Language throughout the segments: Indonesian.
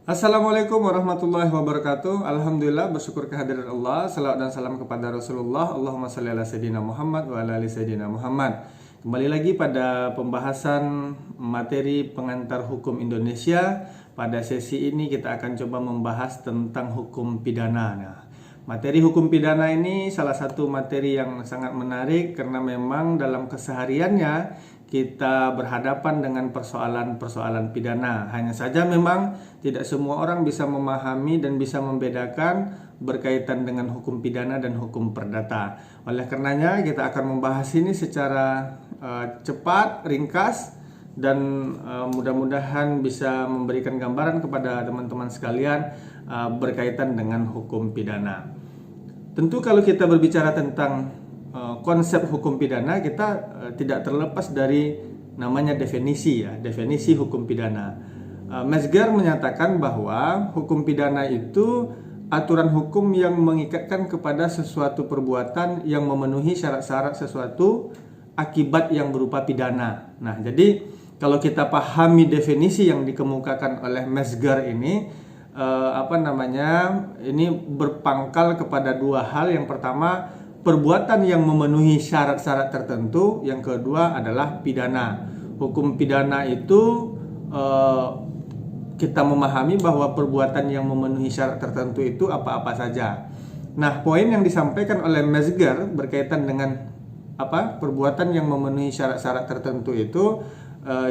Assalamualaikum warahmatullahi wabarakatuh. Alhamdulillah, bersyukur kehadiran Allah. Salawat dan salam kepada Rasulullah. Allahumma shalli ala sayyidina Muhammad wa ala ali sayyidina Muhammad. Kembali lagi pada pembahasan materi pengantar hukum Indonesia. Pada sesi ini kita akan coba membahas tentang hukum pidana. Nah, materi hukum pidana ini salah satu materi yang sangat menarik karena memang dalam kesehariannya kita berhadapan dengan persoalan-persoalan pidana. Hanya saja memang tidak semua orang bisa memahami dan bisa membedakan berkaitan dengan hukum pidana dan hukum perdata. Oleh karenanya kita akan membahas ini secara cepat, ringkas, dan mudah-mudahan bisa memberikan gambaran kepada teman-teman sekalian berkaitan dengan hukum pidana. Tentu kalau kita berbicara tentang konsep hukum pidana, kita tidak terlepas dari namanya definisi ya, definisi hukum pidana. Mesger menyatakan bahwa hukum pidana itu aturan hukum yang mengikatkan kepada sesuatu perbuatan yang memenuhi syarat-syarat sesuatu akibat yang berupa pidana. Nah, jadi kalau kita pahami definisi yang dikemukakan oleh Mesger ini, ini berpangkal kepada dua hal. Yang pertama, perbuatan yang memenuhi syarat-syarat tertentu. Yang kedua adalah pidana. Hukum pidana itu kita memahami bahwa perbuatan yang memenuhi syarat tertentu itu apa-apa saja. Nah, poin yang disampaikan oleh Mesger berkaitan dengan perbuatan yang memenuhi syarat-syarat tertentu itu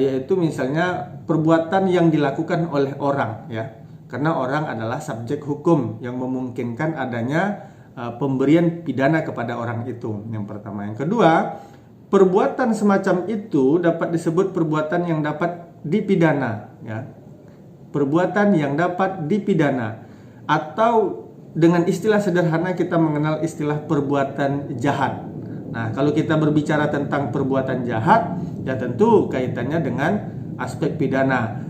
yaitu misalnya perbuatan yang dilakukan oleh orang ya. Karena orang adalah subjek hukum yang memungkinkan adanya pemberian pidana kepada orang itu. Yang pertama. Yang kedua, perbuatan semacam itu dapat disebut perbuatan yang dapat dipidana ya. Perbuatan yang dapat dipidana, atau dengan istilah sederhana kita mengenal istilah perbuatan jahat. Nah, kalau kita berbicara tentang perbuatan jahat, ya tentu kaitannya dengan aspek pidana.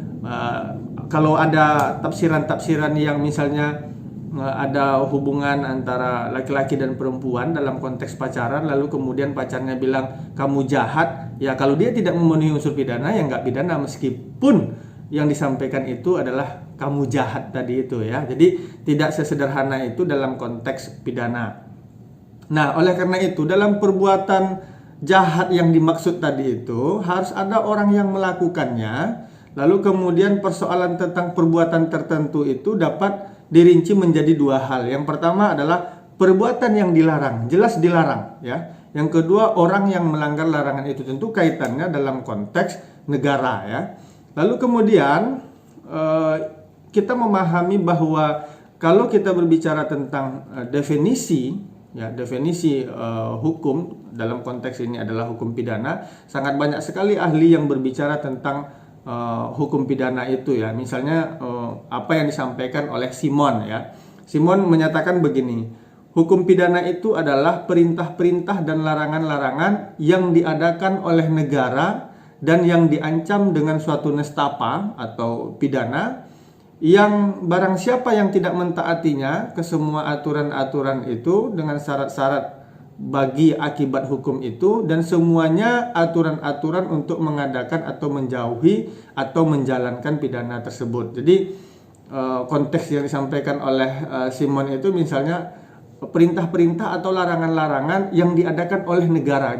Kalau ada tafsiran-tafsiran yang misalnya ada hubungan antara laki-laki dan perempuan dalam konteks pacaran, lalu kemudian pacarnya bilang kamu jahat, ya kalau dia tidak memenuhi unsur pidana ya nggak pidana, meskipun yang disampaikan itu adalah kamu jahat tadi itu ya. Jadi tidak sesederhana itu dalam konteks pidana. Nah, oleh karena itu dalam perbuatan jahat yang dimaksud tadi itu harus ada orang yang melakukannya. Lalu kemudian persoalan tentang perbuatan tertentu itu dapat dirinci menjadi dua hal. Yang pertama adalah perbuatan yang dilarang, jelas dilarang ya. Yang kedua, orang yang melanggar larangan itu, tentu kaitannya dalam konteks negara ya. Lalu kemudian kita memahami bahwa kalau kita berbicara tentang definisi ya, definisi hukum dalam konteks ini adalah hukum pidana, sangat banyak sekali ahli yang berbicara tentang hukum pidana itu ya. Misalnya apa yang disampaikan oleh Simon ya. Simon menyatakan begini, hukum pidana itu adalah perintah-perintah dan larangan-larangan yang diadakan oleh negara dan yang diancam dengan suatu nestapa atau pidana, yang barang siapa yang tidak mentaatinya ke semua aturan-aturan itu dengan syarat-syarat bagi akibat hukum itu, dan semuanya aturan-aturan untuk mengadakan atau menjauhi atau menjalankan pidana tersebut. Jadi konteks yang disampaikan oleh Simon itu misalnya perintah-perintah atau larangan-larangan yang diadakan oleh negara.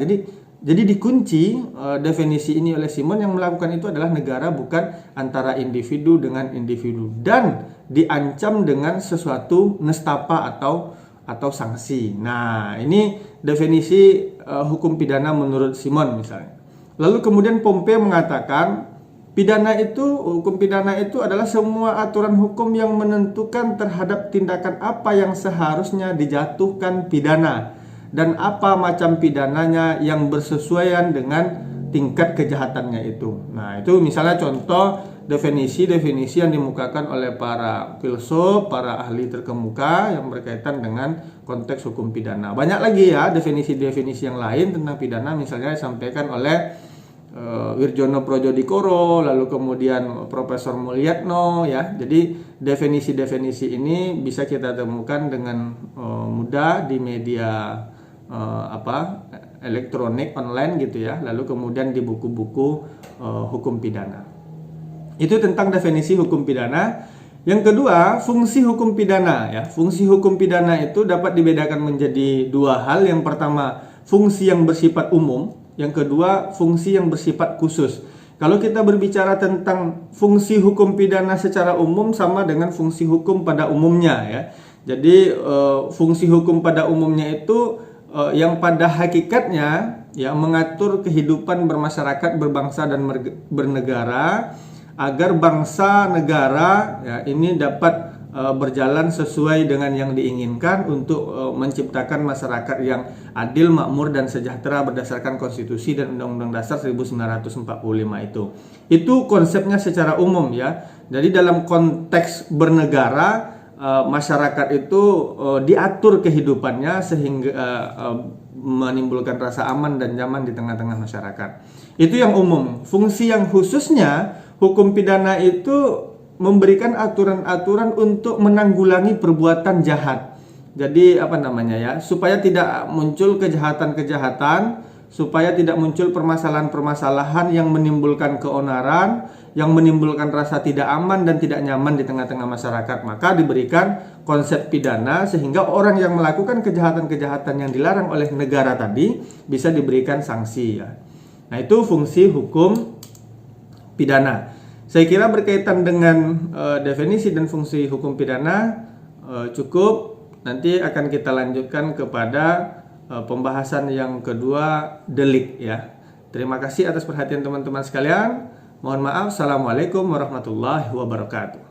Jadi dikunci definisi ini oleh Simon, yang melakukan itu adalah negara, bukan antara individu dengan individu, dan diancam dengan sesuatu nestapa atau sanksi. Nah, ini definisi hukum pidana menurut Simon misalnya. Lalu kemudian Pompeo mengatakan hukum pidana itu adalah semua aturan hukum yang menentukan terhadap tindakan apa yang seharusnya dijatuhkan pidana dan apa macam pidananya yang bersesuaian dengan tingkat kejahatannya itu. Nah, itu misalnya contoh definisi-definisi yang dimukakan oleh para filsuf, para ahli terkemuka yang berkaitan dengan konteks hukum pidana. Banyak lagi ya definisi-definisi yang lain tentang pidana, misalnya disampaikan oleh Wirjono Projodikoro, lalu kemudian Profesor Mulyatno ya. Jadi definisi-definisi ini bisa kita temukan dengan mudah di media elektronik online gitu ya, lalu kemudian di buku-buku hukum pidana. Itu tentang definisi hukum pidana. Yang kedua, fungsi hukum pidana ya. Fungsi hukum pidana itu dapat dibedakan menjadi dua hal. Yang pertama, fungsi yang bersifat umum, yang kedua, fungsi yang bersifat khusus. Kalau kita berbicara tentang fungsi hukum pidana secara umum sama dengan fungsi hukum pada umumnya ya. Jadi fungsi hukum pada umumnya itu yang pada hakikatnya ya mengatur kehidupan bermasyarakat, berbangsa dan bernegara agar bangsa negara ya ini dapat berjalan sesuai dengan yang diinginkan untuk menciptakan masyarakat yang adil, makmur dan sejahtera berdasarkan konstitusi dan Undang-Undang Dasar 1945 itu. Itu konsepnya secara umum ya. Jadi dalam konteks bernegara masyarakat itu diatur kehidupannya sehingga menimbulkan rasa aman dan nyaman di tengah-tengah masyarakat. Itu yang umum. Fungsi yang khususnya hukum pidana itu memberikan aturan-aturan untuk menanggulangi perbuatan jahat. Jadi supaya tidak muncul kejahatan-kejahatan, supaya tidak muncul permasalahan-permasalahan yang menimbulkan keonaran, yang menimbulkan rasa tidak aman dan tidak nyaman di tengah-tengah masyarakat. Maka diberikan konsep pidana sehingga orang yang melakukan kejahatan-kejahatan yang dilarang oleh negara tadi bisa diberikan sanksi ya. Nah, itu fungsi hukum pidana. Saya kira berkaitan dengan definisi dan fungsi hukum pidana cukup. Nanti akan kita lanjutkan kepada pembahasan yang kedua, delik ya. Terima kasih atas perhatian teman-teman sekalian. Mohon maaf. Assalamualaikum warahmatullahi wabarakatuh.